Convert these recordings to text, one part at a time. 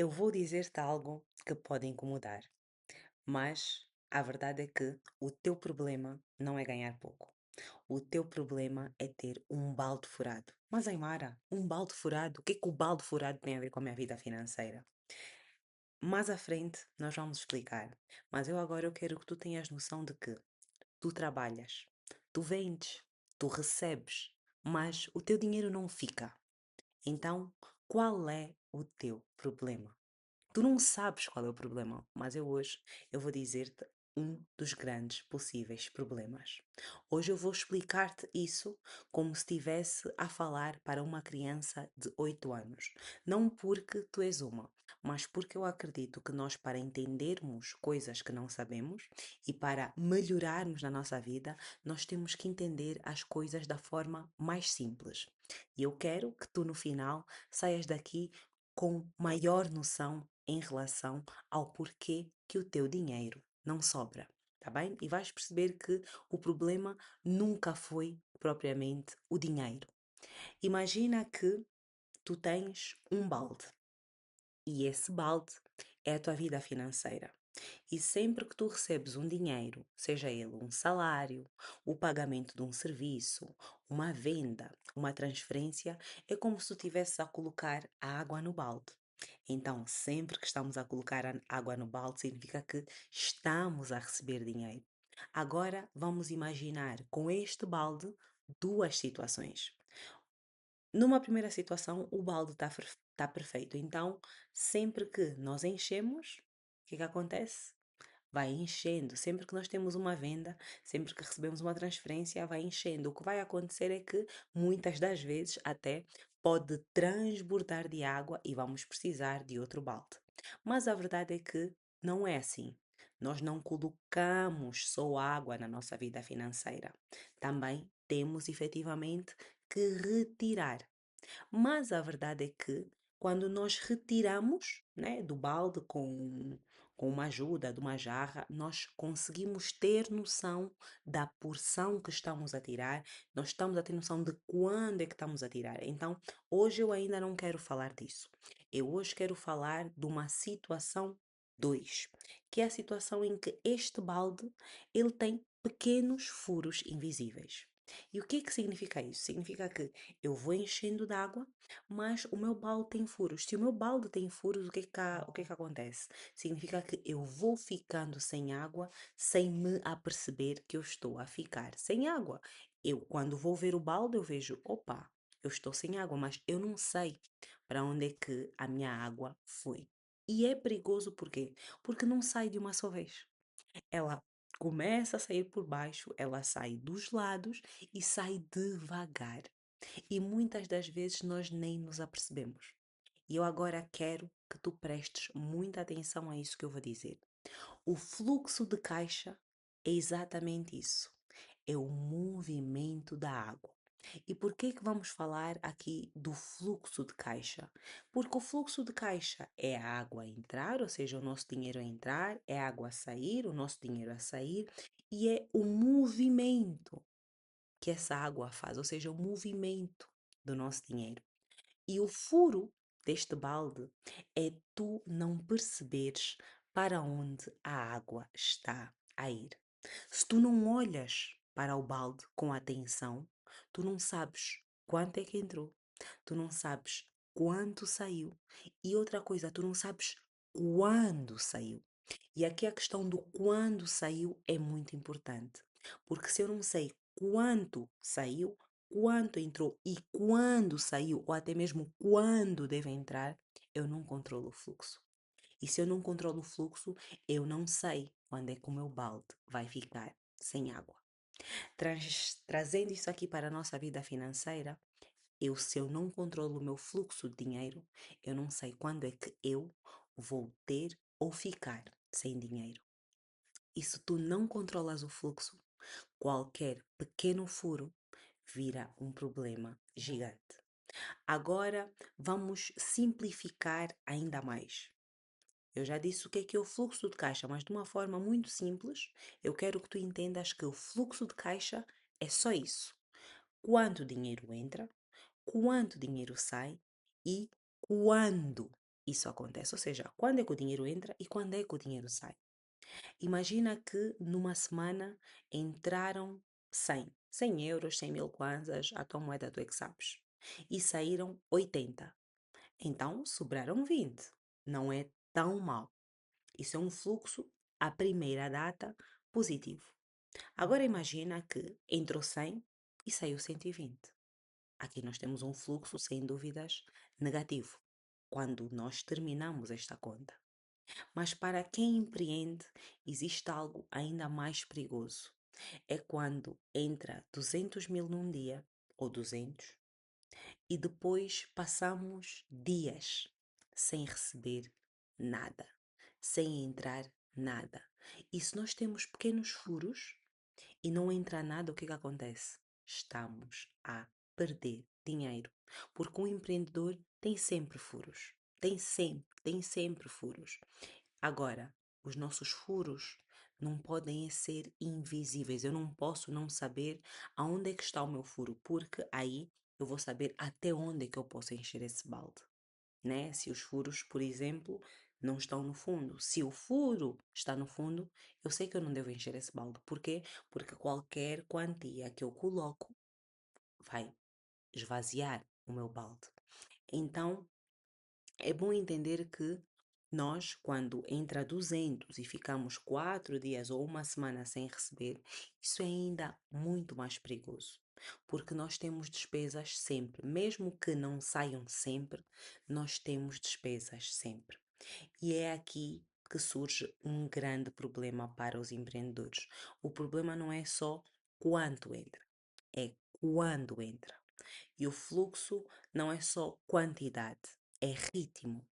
Eu vou dizer-te algo que pode incomodar, mas a verdade é que o teu problema não é ganhar pouco. O teu problema é ter um balde furado. Mas, Aimara, um balde furado? O que é que o balde furado tem a ver com a minha vida financeira? Mais à frente nós vamos explicar. Mas eu quero que tu tenhas noção de que tu trabalhas, tu vendes, tu recebes, mas o teu dinheiro não fica. Então, qual é o teu problema? Tu não sabes qual é o problema, mas eu vou dizer-te um dos grandes possíveis problemas. Hoje eu vou explicar-te isso como se estivesse a falar para uma criança de 8 anos. Não porque tu és uma, mas porque eu acredito que nós, para entendermos coisas que não sabemos e para melhorarmos na nossa vida, nós temos que entender as coisas da forma mais simples. E eu quero que tu, no final, saias daqui com maior noção em relação ao porquê que o teu dinheiro não sobra, tá bem? E vais perceber que o problema nunca foi propriamente o dinheiro. Imagina que tu tens um balde e esse balde é a tua vida financeira. E sempre que tu recebes um dinheiro, seja ele um salário, o pagamento de um serviço, uma venda, uma transferência, é como se tu estivesses a colocar a água no balde. Então, sempre que estamos a colocar a água no balde, significa que estamos a receber dinheiro. Agora, vamos imaginar com este balde duas situações. Numa primeira situação, o balde está perfeito. Então, sempre que nós enchemos, o que acontece? Vai enchendo. Sempre que nós temos uma venda, sempre que recebemos uma transferência, vai enchendo. O que vai acontecer é que muitas das vezes até pode transbordar de água e vamos precisar de outro balde. Mas a verdade é que não é assim. Nós não colocamos só água na nossa vida financeira. Também temos efetivamente que retirar. Mas a verdade é que quando nós retiramos, né, do balde com uma ajuda de uma jarra, nós conseguimos ter noção da porção que estamos a tirar, nós estamos a ter noção de quando é que estamos a tirar. Então, hoje eu ainda não quero falar disso. Eu hoje quero falar de uma situação 2, que é a situação em que este balde ele tem pequenos furos invisíveis. E o que é que significa isso? Significa que eu vou enchendo d'água, mas o meu balde tem furos. Se o meu balde tem furos, o que é que acontece? Significa que eu vou ficando sem água sem me aperceber que eu estou a ficar sem água. Eu, quando vou ver o balde, eu vejo, opa, eu estou sem água, mas eu não sei para onde é que a minha água foi. E é perigoso por quê? Porque não sai de uma só vez. Ela começa a sair por baixo, ela sai dos lados e sai devagar. E muitas das vezes nós nem nos apercebemos. E eu agora quero que tu prestes muita atenção a isso que eu vou dizer. O fluxo de caixa é exatamente isso. É o movimento da água. E por que que vamos falar aqui do fluxo de caixa? Porque o fluxo de caixa é a água a entrar, ou seja, o nosso dinheiro a entrar, é a água a sair, o nosso dinheiro a sair, e é o movimento que essa água faz, ou seja, o movimento do nosso dinheiro. E o furo deste balde é tu não perceberes para onde a água está a ir. Se tu não olhas para o balde com atenção, tu não sabes quanto é que entrou, tu não sabes quanto saiu e outra coisa, tu não sabes quando saiu. E aqui a questão do quando saiu é muito importante, porque se eu não sei quanto saiu, quanto entrou e quando saiu, ou até mesmo quando deve entrar, eu não controlo o fluxo. E se eu não controlo o fluxo, eu não sei quando é que o meu balde vai ficar sem água. Trazendo isso aqui para a nossa vida financeira, se eu não controlo o meu fluxo de dinheiro, eu não sei quando é que eu vou ter ou ficar sem dinheiro. E se tu não controlas o fluxo, qualquer pequeno furo vira um problema gigante. Agora vamos simplificar ainda mais. Eu já disse o que é o fluxo de caixa, mas de uma forma muito simples, eu quero que tu entendas que o fluxo de caixa é só isso. Quanto dinheiro entra, quanto dinheiro sai e quando isso acontece. Ou seja, quando é que o dinheiro entra e quando é que o dinheiro sai. Imagina que numa semana entraram 100 euros, 100 mil kwanzas, a tua moeda tu é que sabes, e saíram 80. Então sobraram 20. Não é tão mal. Isso é um fluxo, à primeira data, positivo. Agora imagina que entrou 100 e saiu 120. Aqui nós temos um fluxo, sem dúvidas, negativo, quando nós terminamos esta conta. Mas para quem empreende, existe algo ainda mais perigoso. É quando entra 200 mil num dia, ou 200, e depois passamos dias sem receber nada, sem entrar nada. E se nós temos pequenos furos e não entra nada, o que acontece? Estamos a perder dinheiro. Porque um empreendedor tem sempre furos. Tem sempre furos. Agora, os nossos furos não podem ser invisíveis. Eu não posso não saber aonde é que está o meu furo, porque aí eu vou saber até onde é que eu posso encher esse balde, né? Se os furos, por exemplo, não estão no fundo. Se o furo está no fundo, eu sei que eu não devo encher esse balde. Por quê? Porque qualquer quantia que eu coloco vai esvaziar o meu balde. Então, é bom entender que nós, quando entra 200 e ficamos 4 dias ou uma semana sem receber, isso é ainda muito mais perigoso. Porque nós temos despesas sempre, mesmo que não saiam sempre, nós temos despesas sempre. E é aqui que surge um grande problema para os empreendedores. O problema não é só quanto entra, é quando entra. E o fluxo não é só quantidade, é ritmo.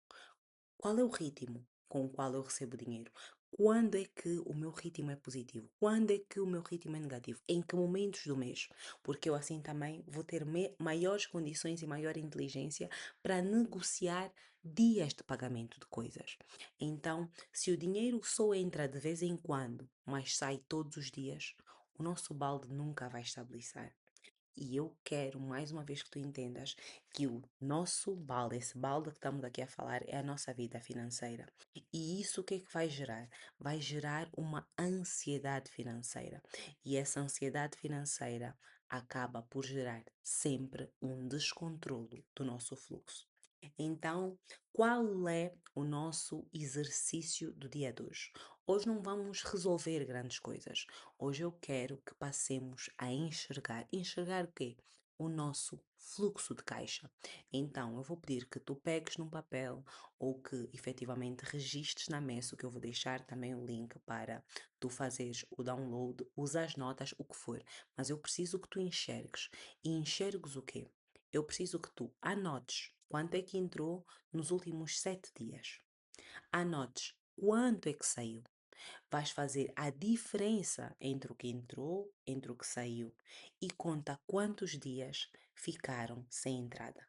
Qual é o ritmo com o qual eu recebo dinheiro? Quando é que o meu ritmo é positivo? Quando é que o meu ritmo é negativo? Em que momentos do mês? Porque eu assim também vou ter maiores condições e maior inteligência para negociar dias de pagamento de coisas. Então, se o dinheiro só entra de vez em quando, mas sai todos os dias, o nosso balde nunca vai estabilizar. E eu quero, mais uma vez, que tu entendas que o nosso balde, esse balde que estamos aqui a falar, é a nossa vida financeira. E isso o que é que vai gerar? Vai gerar uma ansiedade financeira. E essa ansiedade financeira acaba por gerar sempre um descontrolo do nosso fluxo. Então, qual é o nosso exercício do dia de hoje? Hoje não vamos resolver grandes coisas. Hoje eu quero que passemos a enxergar. Enxergar o quê? O nosso fluxo de caixa. Então, eu vou pedir que tu pegues num papel ou que efetivamente registres na mesa, que eu vou deixar também o link para tu fazeres o download, usa as notas, o que for. Mas eu preciso que tu enxergues. E enxergues o quê? Eu preciso que tu anotes quanto é que entrou nos últimos 7 dias. Anotes quanto é que saiu. Vais fazer a diferença entre o que entrou, entre o que saiu e conta quantos dias ficaram sem entrada.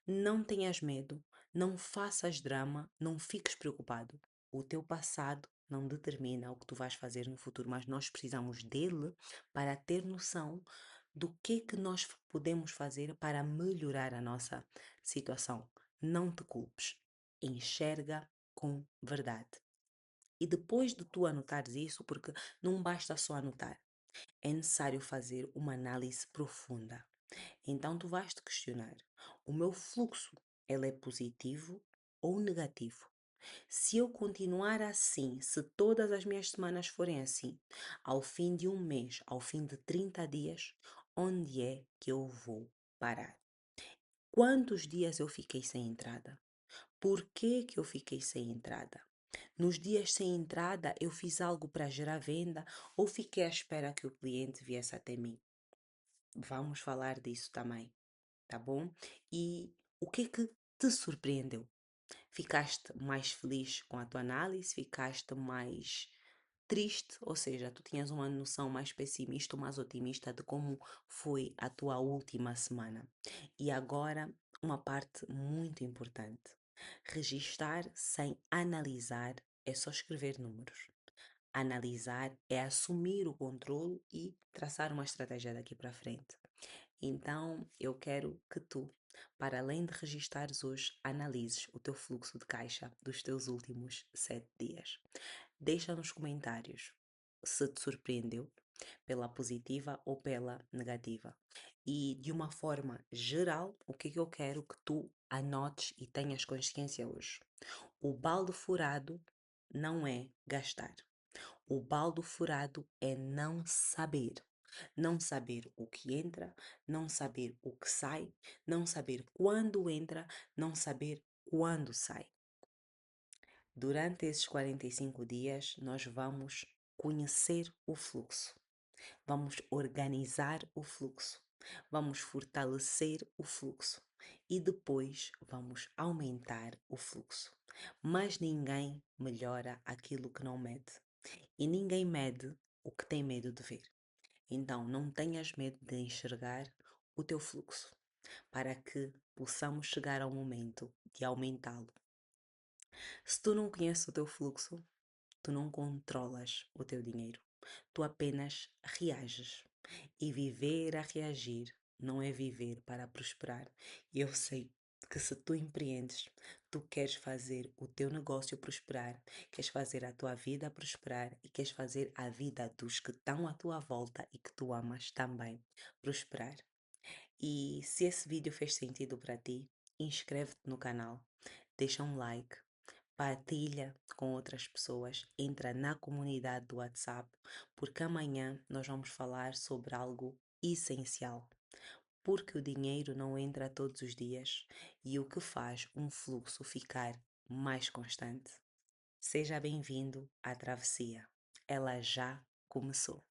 Não tenhas medo, não faças drama, não fiques preocupado. O teu passado não determina o que tu vais fazer no futuro, mas nós precisamos dele para ter noção do que nós podemos fazer para melhorar a nossa situação. Não te culpes, enxerga com verdade. E depois de tu anotares isso, porque não basta só anotar, é necessário fazer uma análise profunda. Então tu vais te questionar: o meu fluxo, ele é positivo ou negativo? Se eu continuar assim, se todas as minhas semanas forem assim, ao fim de um mês, ao fim de 30 dias, onde é que eu vou parar? Quantos dias eu fiquei sem entrada? Por que eu fiquei sem entrada? Nos dias sem entrada, eu fiz algo para gerar venda ou fiquei à espera que o cliente viesse até mim? Vamos falar disso também, tá bom? E o que te surpreendeu? Ficaste mais feliz com a tua análise? Ficaste mais triste? Ou seja, tu tinhas uma noção mais pessimista ou mais otimista de como foi a tua última semana. E agora, uma parte muito importante. Registar sem analisar é só escrever números. Analisar é assumir o controle e traçar uma estratégia daqui para frente. Então, eu quero que tu para além de registares hoje, analises o teu fluxo de caixa dos teus últimos 7 dias. Deixa nos comentários se te surpreendeu pela positiva ou pela negativa. E de uma forma geral, o que eu quero que tu anotes e tenhas consciência hoje? O balde furado não é gastar. O balde furado é não saber. Não saber o que entra, não saber o que sai, não saber quando entra, não saber quando sai. Durante esses 45 dias, nós vamos conhecer o fluxo, vamos organizar o fluxo, vamos fortalecer o fluxo e depois vamos aumentar o fluxo. Mas ninguém melhora aquilo que não mede e ninguém mede o que tem medo de ver. Então, não tenhas medo de enxergar o teu fluxo para que possamos chegar ao momento de aumentá-lo. Se tu não conheces o teu fluxo, tu não controlas o teu dinheiro. Tu apenas reages. E viver a reagir não é viver para prosperar. E eu sei que se tu empreendes, tu queres fazer o teu negócio prosperar, queres fazer a tua vida prosperar e queres fazer a vida dos que estão à tua volta e que tu amas também prosperar. E se esse vídeo fez sentido para ti, inscreve-te no canal, deixa um like, partilha com outras pessoas, entra na comunidade do WhatsApp, porque amanhã nós vamos falar sobre algo essencial. Porque o dinheiro não entra todos os dias e o que faz um fluxo ficar mais constante. Seja bem-vindo à travessia. Ela já começou.